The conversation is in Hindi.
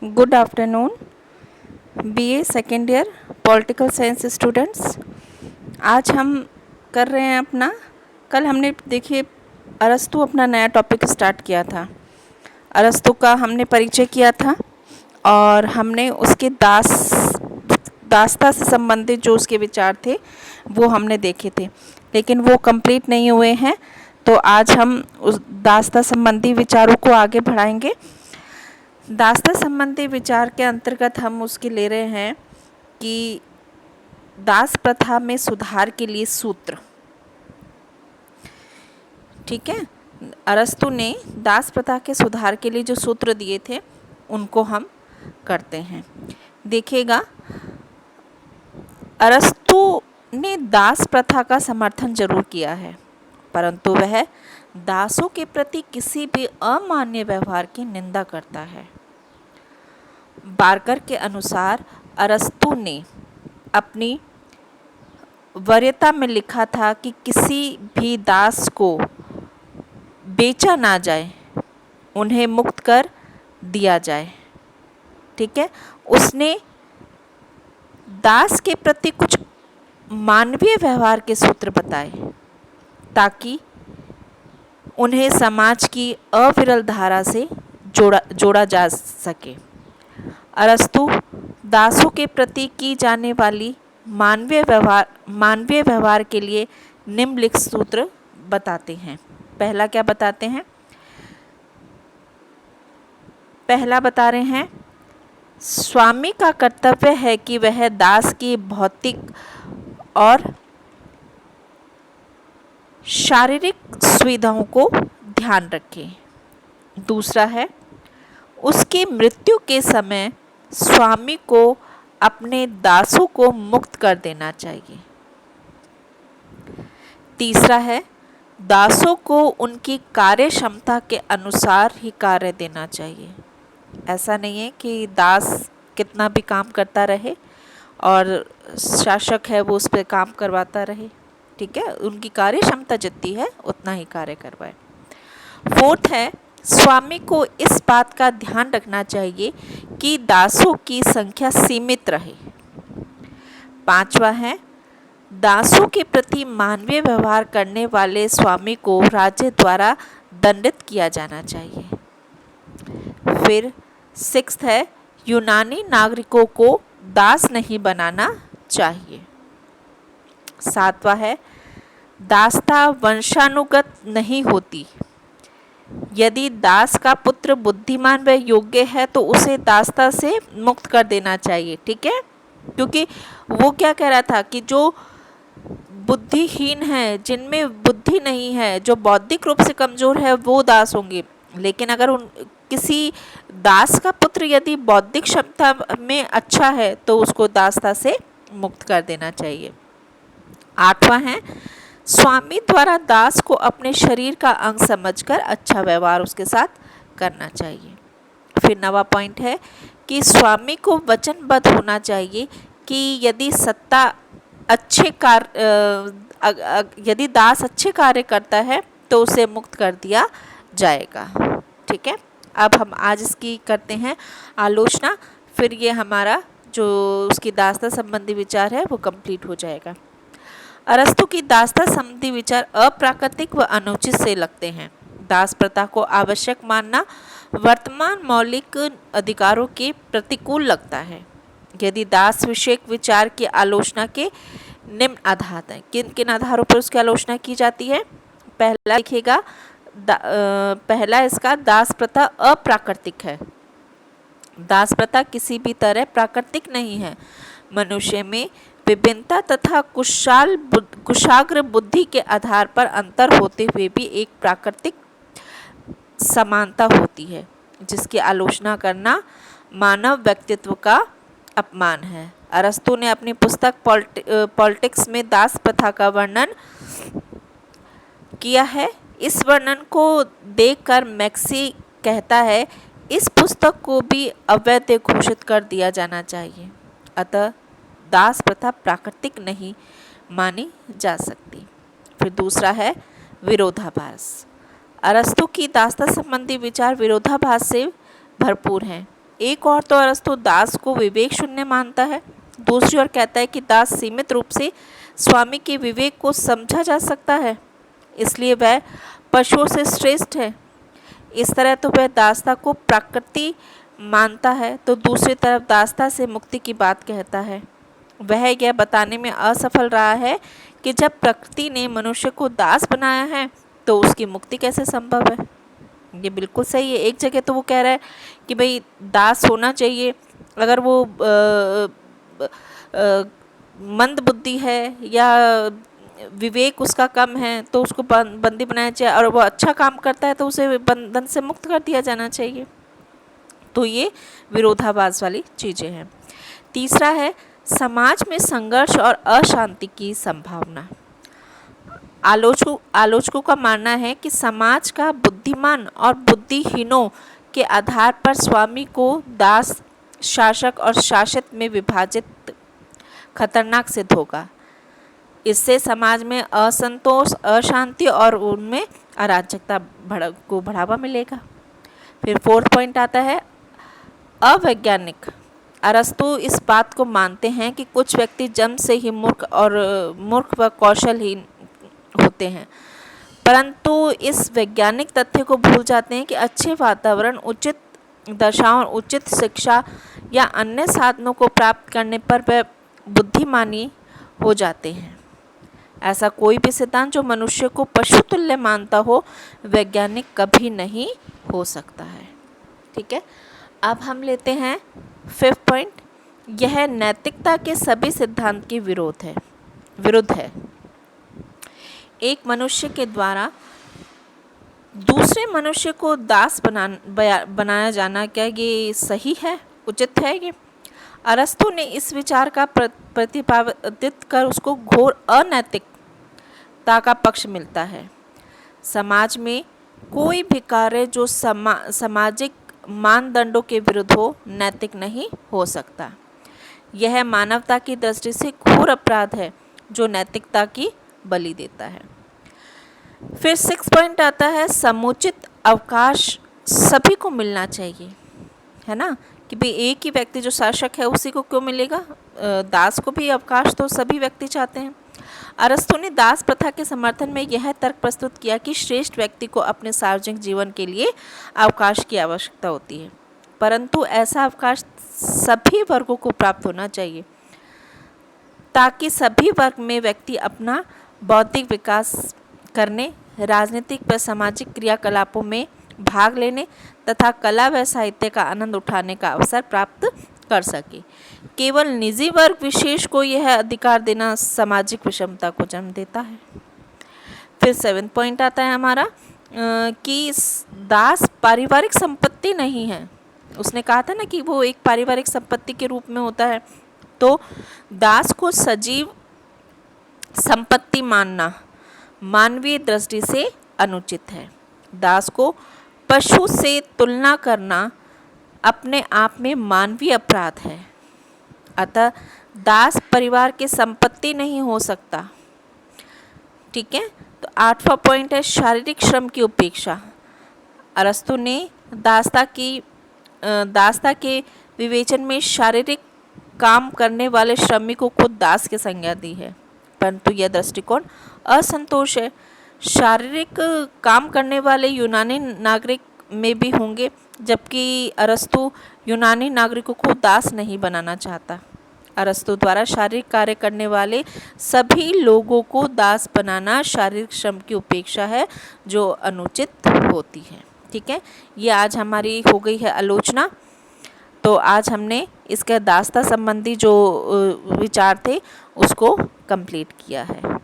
Good afternoon BA second year political science students. आज हम कर रहे हैं अपना, कल हमने देखिए अरस्तु अपना नया टॉपिक स्टार्ट किया था। अरस्तु का हमने परिचय किया था और हमने उसके दास्ता से संबंधित जो उसके विचार थे वो हमने देखे थे, लेकिन वो कंप्लीट नहीं हुए हैं। तो आज हम उस दास्ता संबंधी विचारों को आगे बढ़ाएंगे। दास्ता संबंधी विचार के अंतर्गत हम उसके ले रहे हैं कि दास प्रथा में सुधार के लिए सूत्र। ठीक है, अरस्तु ने दास प्रथा के सुधार के लिए जो सूत्र दिए थे उनको हम करते हैं। देखिएगा, अरस्तु ने दास प्रथा का समर्थन जरूर किया है, परंतु वह दासों के प्रति किसी भी अमान्य व्यवहार की निंदा करता है। बार्कर के अनुसार अरस्तु ने अपनी वरीयता में लिखा था कि किसी भी दास को बेचा ना जाए, उन्हें मुक्त कर दिया जाए। ठीक है, उसने दास के प्रति कुछ मानवीय व्यवहार के सूत्र बताए ताकि उन्हें समाज की अविरल धारा से जोड़ा जा सके। अरस्तु दासों के प्रति की जाने वाली मानवीय व्यवहार के लिए निम्नलिखित सूत्र बताते हैं। पहला क्या बताते हैं? पहला बता रहे हैं, स्वामी का कर्तव्य है कि वह दास की भौतिक और शारीरिक सुविधाओं को ध्यान रखे। दूसरा है, उसकी मृत्यु के समय स्वामी को अपने दासों को मुक्त कर देना चाहिए। तीसरा है, दासों को उनकी कार्य क्षमता के अनुसार ही कार्य देना चाहिए। ऐसा नहीं है कि दास कितना भी काम करता रहे और शासक है वो उस पर काम करवाता रहे। ठीक है, उनकी कार्य क्षमता जितनी है उतना ही कार्य करवाए। फोर्थ है, स्वामी को इस बात का ध्यान रखना चाहिए कि दासों की संख्या सीमित रहे। पांचवा है, दासों के प्रति मानवीय व्यवहार करने वाले स्वामी को राज्य द्वारा दंडित किया जाना चाहिए। फिर सिक्स्थ है, यूनानी नागरिकों को दास नहीं बनाना चाहिए। सातवां है, दासता वंशानुगत नहीं होती। यदि दास का पुत्र बुद्धिमान व योग्य है तो उसे दासता से मुक्त कर देना चाहिए। ठीक है, क्योंकि वो क्या कह रहा था कि जो बुद्धिहीन है, जिनमें बुद्धि नहीं है, जो बौद्धिक रूप से कमजोर है वो दास होंगे, लेकिन अगर किसी दास का पुत्र यदि बौद्धिक क्षमता में अच्छा है तो उसको दासता से मुक्त कर देना चाहिए। आठवां है, स्वामी द्वारा दास को अपने शरीर का अंग समझकर अच्छा व्यवहार उसके साथ करना चाहिए। फिर नवा पॉइंट है कि स्वामी को वचनबद्ध होना चाहिए कि यदि दास अच्छे कार्य करता है तो उसे मुक्त कर दिया जाएगा। ठीक है, अब हम आज इसकी करते हैं आलोचना, फिर ये हमारा जो उसकी दास्ता संबंधी विचार है वो कंप्लीट हो जाएगा। अरस्तु की दास्ता संबंधी विचार अप्राकृतिक व अनुचित से लगते हैं। दास प्रथा को आवश्यक मानना वर्तमान मौलिक अधिकारों के प्रतिकूल लगता है। यदि दास विषयक विचार की आलोचना के निम्न आधार हैं, किन किन आधारों पर उसकी आलोचना की जाती है? पहला लिखिएगा, पहला इसका, दास प्रथा अप्राकृतिक है। दास प्रथा किसी भी तरह प्राकृतिक नहीं है। मनुष्य में विभिन्नता तथा कुशाग्र बुद्धि के आधार पर अंतर होते हुए भी एक प्राकृतिक समानता होती है, जिसकी आलोचना करना मानव व्यक्तित्व का अपमान है। अरस्तु ने अपनी पुस्तक पॉलिटिक्स में दास प्रथा का वर्णन किया है। इस वर्णन को देखकर मैक्सी कहता है, इस पुस्तक को भी अवैध घोषित कर दिया जाना चाहिए। अतः दास प्रथा प्राकृतिक नहीं मानी जा सकती। फिर दूसरा है विरोधाभास। अरस्तु की दास्ता संबंधी विचार विरोधाभास से भरपूर हैं। एक और तो अरस्तु दास को विवेक शून्य मानता है, दूसरी ओर कहता है कि दास सीमित रूप से स्वामी के विवेक को समझा जा सकता है, इसलिए वह पशुओं से श्रेष्ठ है। इस तरह तो वह दासता को प्रकृति मानता है, तो दूसरी तरफ दासता से मुक्ति की बात कहता है। वह यह बताने में असफल रहा है कि जब प्रकृति ने मनुष्य को दास बनाया है तो उसकी मुक्ति कैसे संभव है। ये बिल्कुल सही है। एक जगह तो वो कह रहा है कि भाई दास होना चाहिए, अगर वो मंद बुद्धि है या विवेक उसका कम है तो उसको बंदी बनाया चाहिए, और वो अच्छा काम करता है तो उसे बंधन से मुक्त कर दिया जाना चाहिए। तो ये विरोधाभास वाली चीज़ें हैं। तीसरा है समाज में संघर्ष और अशांति की संभावना। आलोचकों का मानना है कि समाज का बुद्धिमान और बुद्धिहीनों के आधार पर स्वामी को दास, शासक और शासित में विभाजित खतरनाक सिद्ध होगा। इससे समाज में असंतोष, अशांति और उनमें अराजकता को बढ़ावा मिलेगा। फिर फोर्थ पॉइंट आता है अवैज्ञानिक। अरस्तु इस बात को मानते हैं कि कुछ व्यक्ति जन्म से ही मूर्ख व कौशलहीन होते हैं, परंतु इस वैज्ञानिक तथ्य को भूल जाते हैं कि अच्छे वातावरण, उचित दशाओं, उचित शिक्षा या अन्य साधनों को प्राप्त करने पर वह बुद्धिमानी हो जाते हैं। ऐसा कोई भी सिद्धांत जो मनुष्य को पशु तुल्य मानता हो वैज्ञानिक कभी नहीं हो सकता है। ठीक है, अब हम लेते हैं फिफ्थ पॉइंट। यह नैतिकता के सभी सिद्धांत के विरुद्ध है। एक मनुष्य के द्वारा दूसरे मनुष्य को दास बनाया जाना, क्या ये सही है, उचित है? ये अरस्तु ने इस विचार का प्रतिपादित कर उसको घोर अनैतिकता का पक्ष मिलता है। समाज में कोई भी कार्य जो सामाजिक मानदंडों के विरुद्ध हो नैतिक नहीं हो सकता। यह मानवता की दृष्टि से घोर अपराध है जो नैतिकता की बलि देता है। फिर 6 पॉइंट आता है समुचित अवकाश सभी को मिलना चाहिए, है ना, कि भाई एक ही व्यक्ति जो शासक है उसी को क्यों मिलेगा, दास को भी अवकाश तो सभी व्यक्ति चाहते हैं। अरस्तु ने दास प्रथा के समर्थन में यह तर्क प्रस्तुत किया कि श्रेष्ठ व्यक्ति को अपने सार्वजनिक जीवन के लिए अवकाश की आवश्यकता होती है, परंतु ऐसा अवकाश सभी वर्गों को प्राप्त होना चाहिए ताकि सभी वर्ग में व्यक्ति अपना बौद्धिक विकास करने, राजनीतिक व सामाजिक क्रियाकलापों में भाग लेने तथा कला व साहित्य का आनंद उठाने का अवसर प्राप्त कर सके। केवल निजी वर्ग विशेष को यह अधिकार देना सामाजिक विषमता को जन्म देता है। फिर 7 पॉइंट आता है हमारा कि दास पारिवारिक संपत्ति नहीं है। उसने कहा था ना कि वो एक पारिवारिक संपत्ति के रूप में होता है, तो दास को सजीव संपत्ति मानना मानवीय दृष्टि से अनुचित है। दास को पशु से तुलना करना अपने आप में मानवीय अपराध है। अतः दास परिवार की संपत्ति नहीं हो सकता। ठीक है, तो 8वां पॉइंट है शारीरिक श्रम की उपेक्षा। अरस्तु ने दासता के विवेचन में शारीरिक काम करने वाले श्रमिकों को दास की संज्ञा दी है, परंतु यह दृष्टिकोण असंतोष है। शारीरिक काम करने वाले यूनानी नागरिक में भी होंगे, जबकि अरस्तु यूनानी नागरिकों को दास नहीं बनाना चाहता। अरस्तु द्वारा शारीरिक कार्य करने वाले सभी लोगों को दास बनाना शारीरिक श्रम की उपेक्षा है जो अनुचित होती है। ठीक है, ये आज हमारी हो गई है आलोचना। तो आज हमने इसके दासता संबंधी जो विचार थे उसको कंप्लीट किया है।